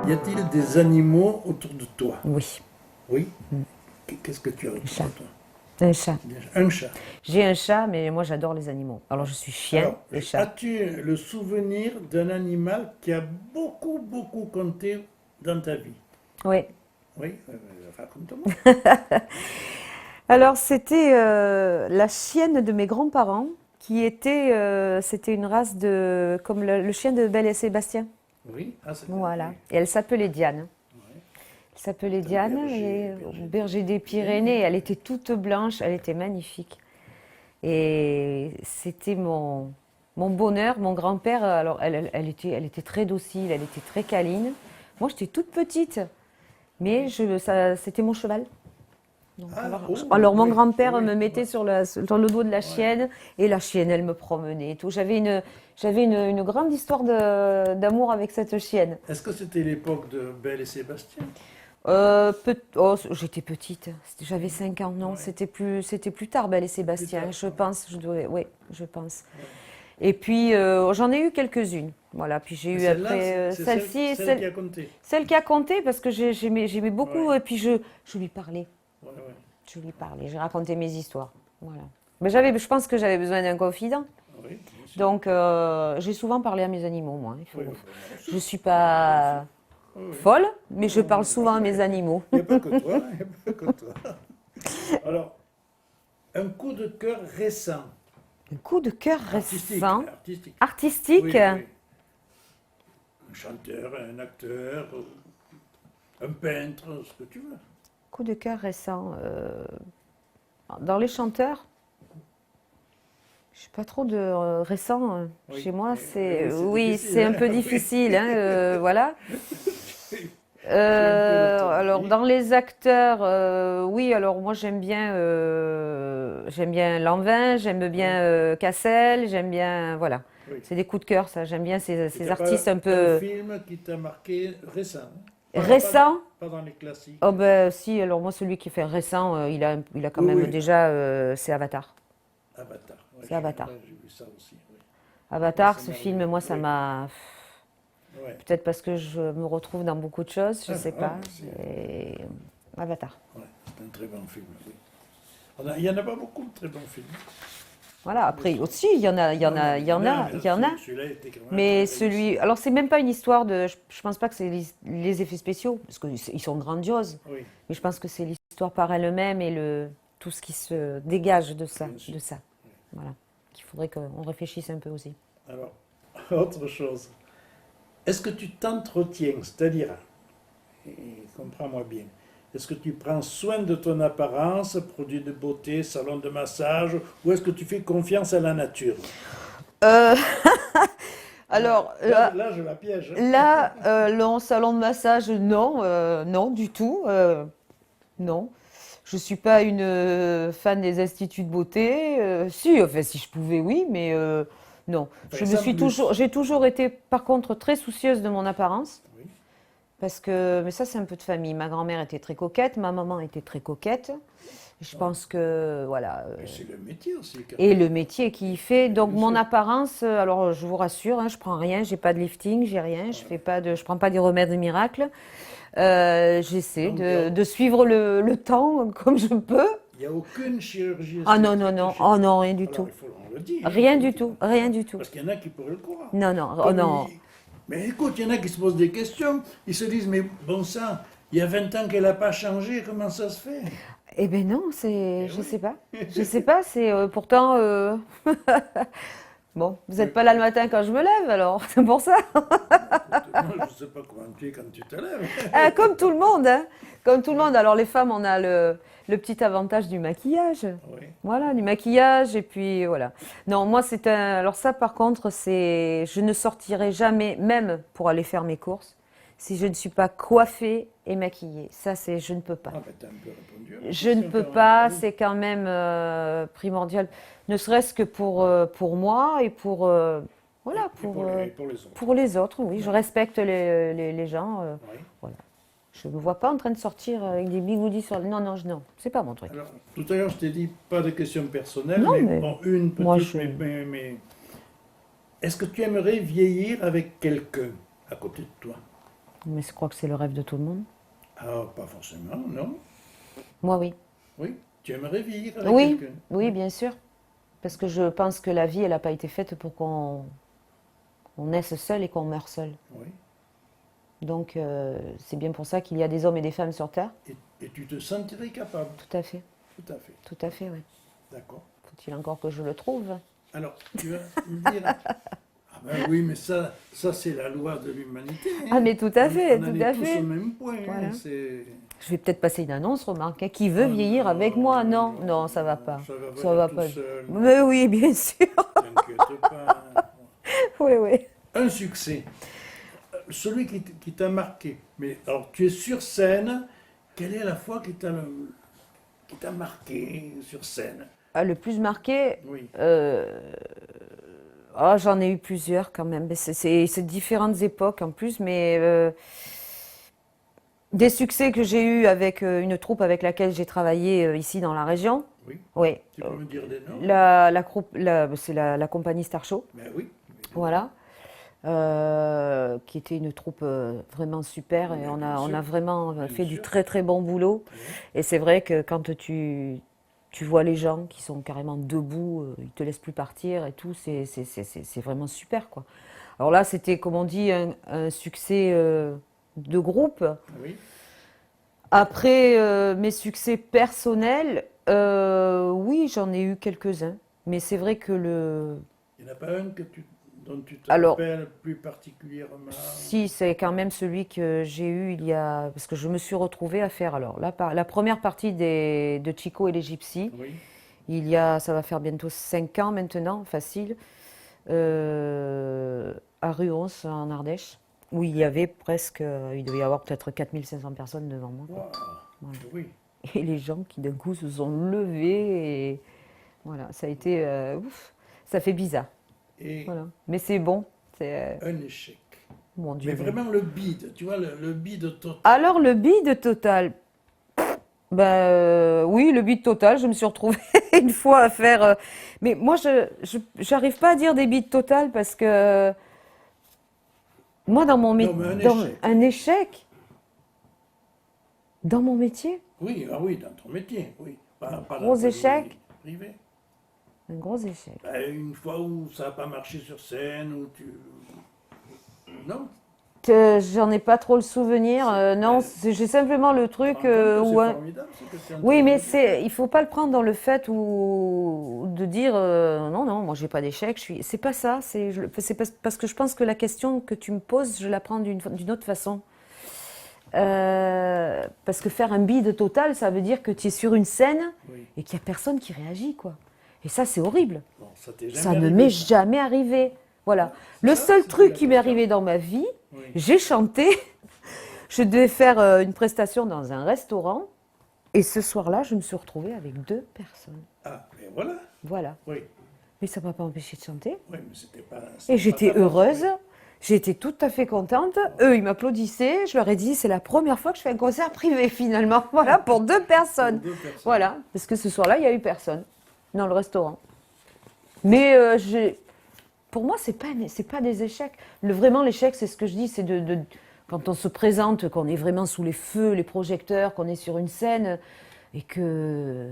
Y a-t-il des animaux autour de toi? Oui, Oui. Qu'est-ce que tu as un autour chat. de toi? Un chat. Un chat. J'ai un chat, mais moi j'adore les animaux. Alors je suis chien Alors, et chat. as-tu le souvenir d'un animal qui a beaucoup compté dans ta vie? Oui. Oui, raconte-moi. Alors c'était la chienne de mes grands-parents qui était, c'était une race de, comme le chien de Belle et Sébastien. Oui, ah, c'est bien, oui. Voilà. Et elle s'appelait Diane. Ouais. Elle s'appelait C'est un Diane et au berger des Pyrénées. Elle était toute blanche, elle était magnifique. Et c'était mon bonheur. Mon grand-père, alors elle était très docile, elle était très câline. Moi j'étais toute petite, mais c'était mon cheval. Donc, Ah, alors, oh, mon oui, grand-père oui, me ouais, mettait sur le dos de la ouais. chienne et la chienne, elle me promenait et tout. J'avais une grande histoire d'amour avec cette chienne. Est-ce que c'était l'époque de Belle et Sébastien? Oh, j'étais petite, j'avais Oui, 5 ans, non, ouais. c'était plus tard, Belle et Plus Sébastien, tard, je ouais. pense, oui, je pense. Ouais. Et puis, j'en ai eu quelques-unes, voilà, puis j'ai Mais eu celle-là, après c'est celle-ci, celle qui a compté. celle qui a compté parce que j'aimais beaucoup, Ouais, et puis je lui parlais. ouais, ouais. Je lui parlais, j'ai raconté mes histoires. Voilà. Mais je pense que j'avais besoin d'un confident. Oui, bien sûr. Donc, j'ai souvent parlé à mes animaux, moi. Oui, ben, moi Je aussi. suis Moi aussi. pas Oui, oui. folle, mais je Non, parle souvent à mes animaux. il n'y a pas que toi, il n'y a pas que toi. Alors, un coup de cœur récent, Un coup de cœur artistique, récent, artistique. artistique. Oui, oui. Un chanteur, un acteur, un peintre, ce que tu veux. Coup de cœur récent. Dans les chanteurs, je suis pas trop de récent. Chez Oui, moi, oui, c'est oui, difficile, c'est un hein? peu Oui. difficile, hein, voilà. J'ai un peu de ton Alors avis. dans les acteurs, oui, alors moi j'aime bien Lanvin, j'aime bien Oui, Cassel, j'aime bien, voilà. oui. C'est des coups de cœur, ça. J'aime bien Et tu ces n'as pas artistes un un peu film qui t'a marqué récent, hein? récents. Pas dans les classiques. Oh ben si, alors moi celui qui fait récent, il a quand Oui, même oui, déjà, c'est Avatar. Avatar. Ouais, C'est Avatar. ouais, j'ai vu ça aussi. Oui. Ouais, Avatar, c'est ce film, moi merveilleux. ça Oui, m'a, ouais. peut-être parce que je me retrouve dans beaucoup de choses, je Ah, sais ah, pas. moi aussi. Et Avatar. Ouais, c'est un très bon film. Oui. Il n'y en a pas beaucoup de très bons films. Voilà, Mais après aussi, il y en a, il y en non, a, mais il il y y en en a, a, mais il y en a. celui-là était quand même Mais très réussi. celui, alors c'est même pas une histoire de, je pense pas que c'est les effets spéciaux, parce qu'ils sont grandioses, Oui, mais je pense que c'est l'histoire par elle-même et tout ce qui se dégage de ça, bien sûr. de ça. Voilà, qu'il faudrait qu'on réfléchisse un peu aussi. Alors, autre chose. Est-ce que tu t'entretiens, c'est-à-dire, et comprends-moi bien, est-ce que tu prends soin de ton apparence, produits de beauté, salon de massage, ou est-ce que tu fais confiance à la nature? Euh, Là, alors là, là, je la piège, hein. là le salon de massage, non, non du tout, non. Je suis pas une fan des instituts de beauté. Si, enfin, si je pouvais, oui, mais non. Enfin, sans plus. J'ai toujours été, par contre, très soucieuse de mon apparence. Oui. Parce que, mais ça, c'est un peu de famille. Ma grand-mère était très coquette, ma maman était très coquette. Je Bon. pense que, voilà. Puis c'est le métier aussi, quand Et même. le métier qui fait. Donc, Bien mon sûr. apparence, alors, je vous rassure, hein, je prends rien, j'ai pas de lifting, j'ai rien, Ouais. je prends pas des remèdes miracles. J'essaie Donc, de suivre le temps comme je peux. il y a aucune chirurgie Ah non, non, esthétique non, chez oh toi. non, rien du Alors, tout. on le dit, hein, il Rien faut le du dire. tout, rien du tout. Parce qu'il y en a qui pourraient le croire. Non, non, oh Comme non. Mais écoute, il y en a qui se posent des questions. Ils se disent, mais bon sang, il y a 20 ans qu'elle n'a pas changé, comment ça se fait? Eh ben non, Eh je sais oui. pas. Je sais pas, c'est pourtant. Bon, vous Oui. n'êtes pas là le matin quand je me lève, alors c'est pour ça. Ben, écoute, moi, je ne sais pas comment tu es quand tu te lèves. Comme tout le monde, hein. Comme tout le monde. Alors les femmes, on a le petit avantage du maquillage. Oui, Voilà, du maquillage et puis voilà. Non, moi c'est un. Alors ça, par contre, je ne sortirai jamais, même pour aller faire mes courses, si je ne suis pas coiffée et maquillée. Ça, je ne peux pas. ah ben t'as un peu répondu à ma Je ne question peux quand même. Ah pas, oui, c'est quand même primordial, ne serait-ce que pour moi et voilà, et pour les autres. pour les autres, oui. Je Ouais. respecte les gens. Oui. Voilà. Je ne me vois pas en train de sortir avec des bigoudis sur. Non, non, non, c'est pas mon truc. Alors, tout à l'heure, je t'ai dit pas de questions personnelles, Non, mais mais bon, une moi, petite, est-ce que tu aimerais vieillir avec quelqu'un à côté de toi? Mais je crois que c'est le rêve de tout le monde. Ah, pas forcément, non? Moi, oui. Oui, tu aimerais vivre avec Oui, quelqu'un? oui, bien sûr. Parce que je pense que la vie, elle n'a pas été faite pour on naisse seul et qu'on meurt seul. Oui. Donc, c'est bien pour ça qu'il y a des hommes et des femmes sur Terre. Et tu te sentirais capable? Tout à fait, Tout à fait. tout à fait, oui. D'accord. Faut-il encore que je le trouve? Alors, tu vas me dire, ah ben oui, mais ça c'est la loi de l'humanité. Hein. Ah, mais tout à fait, On en tout à est tous fait. au même point. Hein. Voilà. C'est... Je vais peut-être passer une annonce, remarque, hein. Qui veut vieillir avec moi? Non, non, ça va pas. Ça va Ça venir va tout pas. seul. Mais oui, bien sûr. T'inquiète pas. Oui, oui. Un succès. Celui qui t'a marqué. Mais alors, tu es sur scène. Quelle est la fois qui t'a marqué sur scène? Ah, le plus marqué, Oui. oh, j'en ai eu plusieurs quand même. Mais c'est différentes époques en plus, mais des succès que j'ai eus avec une troupe avec laquelle j'ai travaillé ici dans la région. Oui. Oui. Tu peux me dire des noms? C'est la compagnie Star Show, Ben oui. voilà. Qui était une troupe vraiment super et Bien on a sûr. vraiment Bien fait du sûr. très très bon boulot. Oui. Et c'est vrai que quand tu vois les gens qui sont carrément debout, ils te laissent plus partir et tout, c'est vraiment super, quoi. Alors là, c'était, comme on dit, un succès de groupe. Oui. Après, mes succès personnels, oui, j'en ai eu quelques-uns. Mais c'est vrai que Il n'y en a pas un dont tu te Alors, rappelles plus particulièrement? si, c'est quand même celui que j'ai eu il y a... Parce que je me suis retrouvée à faire, alors, la première partie de Chico et les Gypsies, Oui. ça va faire bientôt 5 ans maintenant, facile, à Ruons, en Ardèche, où il y avait presque, il devait y avoir peut-être 4500 personnes devant moi, quoi. Wow. Voilà. Oui. Et les gens qui d'un coup se sont levés, et voilà, ça a été, ouf, ça fait bizarre, Et voilà. Mais c'est bon, c'est, un échec. mon Mais Dieu. vraiment le bide, tu vois, le bide total. Alors, le bide total. Ben oui, le bide total, je me suis retrouvée une fois à faire. Mais moi, j'arrive pas à dire des bides totales parce que moi, dans mon Non, mais un dans échec. un échec, dans mon métier, Oui, ah oui, dans ton métier, oui. Pas gros dans ta vie échec. privée. Un gros échec. Ben, une fois où ça n'a pas marché sur scène, où tu... Non? J'en ai pas trop le souvenir. Non, j'ai simplement le truc Tu te rends compte que où c'est formidable ce que tu es en train oui, de mais dire. il faut pas le prendre dans le fait où de dire non, non, moi j'ai pas d'échec. C'est pas ça. C'est parce que je pense que la question que tu me poses, je la prends d'une autre façon. Parce que faire un bide total, ça veut dire que tu es sur une scène Oui. et qu'il y a personne qui réagit, quoi. Et ça, c'est horrible. Bon, ça t'est Ça jamais ne arrivé, m'est ça. jamais arrivé. Voilà. Le Ça, seul c'était truc la qui m'est question. arrivé dans ma vie, Oui. j'ai chanté. Je devais faire une prestation dans un restaurant. Et ce soir-là, je me suis retrouvée avec 2 personnes. Ah, mais voilà. Voilà. Oui. Mais ça ne m'a pas empêché de chanter. Oui, mais c'était pas... Et j'étais pas ta faute, heureuse. oui. J'étais tout à fait contente. Eux, ils m'applaudissaient. Je leur ai dit, c'est la première fois que je fais un concert privé, finalement. Voilà, pour 2 personnes. Pour 2 personnes. Voilà. Parce que ce soir-là, il n'y a eu personne dans le restaurant. Mais pour moi, c'est pas des échecs. Vraiment, l'échec, c'est ce que je dis, c'est quand on se présente, qu'on est vraiment sous les feux, les projecteurs, qu'on est sur une scène, et que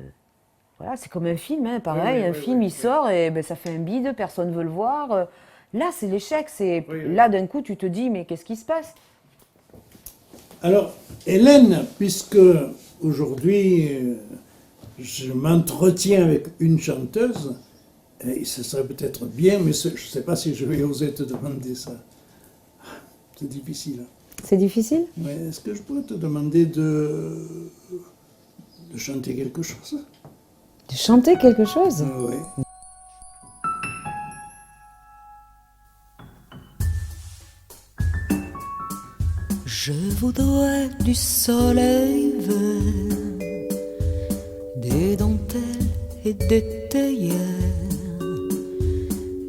voilà, c'est comme un film, hein, pareil, Oui, oui, un oui, film oui, il sort et ben, ça fait un bide, personne ne veut le voir. Là, c'est l'échec, Oui, oui. là d'un coup tu te dis mais qu'est-ce qui se passe? Alors, Hélène, puisque aujourd'hui je m'entretiens avec une chanteuse, et ce serait peut-être bien, mais je ne sais pas si je vais oser te demander ça. C'est difficile. C'est difficile? Mais est-ce que je pourrais te demander de chanter quelque chose? De chanter quelque chose? Oui. Je voudrais du soleil vert, des dentelles et des théières,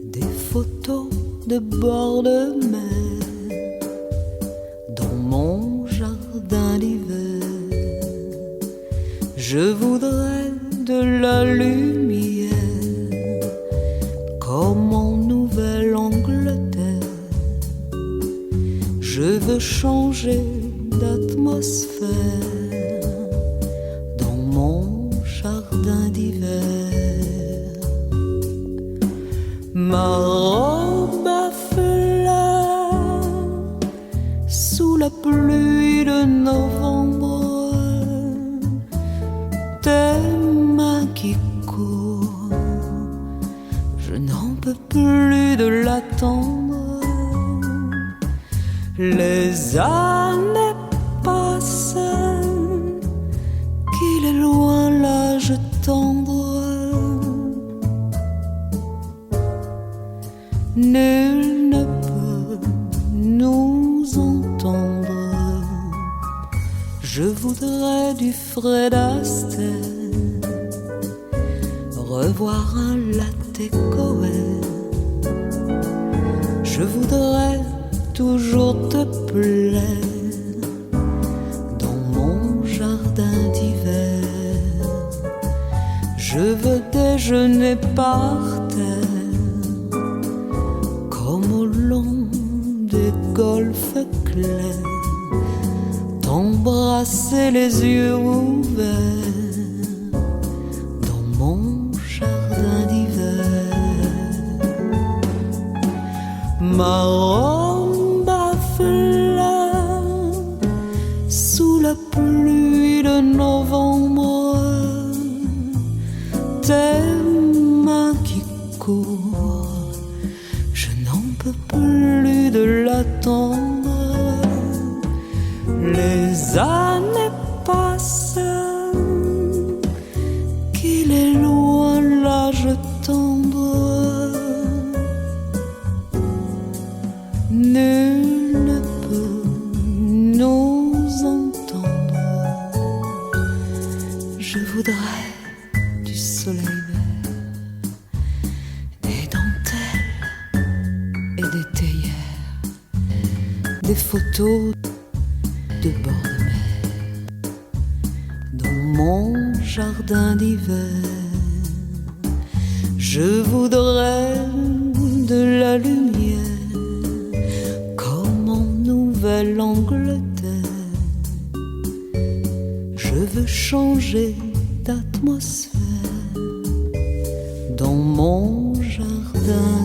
des photos de bord de mer dans mon jardin d'hiver. Je voudrais de la lumière comme en Nouvelle-Angleterre. Je Je veux changer d'atmosphère dans mon jardin d'hiver. Ma robe à fleurs sous la pluie de novembre, tes mains qui courent, je n'en peux plus de l'attendre. Les années passent, qu'il est loin l'âge tendre. Nul ne peut nous entendre. Je voudrais du Fred Astaire, revoir un latte Cohen. Je voudrais toujours te plaire dans mon jardin d'hiver. Je veux déjeuner par terre comme au long des golfes clairs, t'embrasser les yeux ouverts dans mon jardin d'hiver. Ma robe à fleurs sous la pluie de novembre, tes mains qui courent, je n'en peux plus de l'attendre. Les années passent, qu'il est loin l'âge tendre. Nul ne peut nous entendre. Je voudrais du soleil vert, des dentelles et des théières, des photos de bord de mer dans mon jardin d'hiver. Je voudrais de la lumière comme en Nouvelle-Angleterre. Je veux changer d'atmosphère dans mon jardin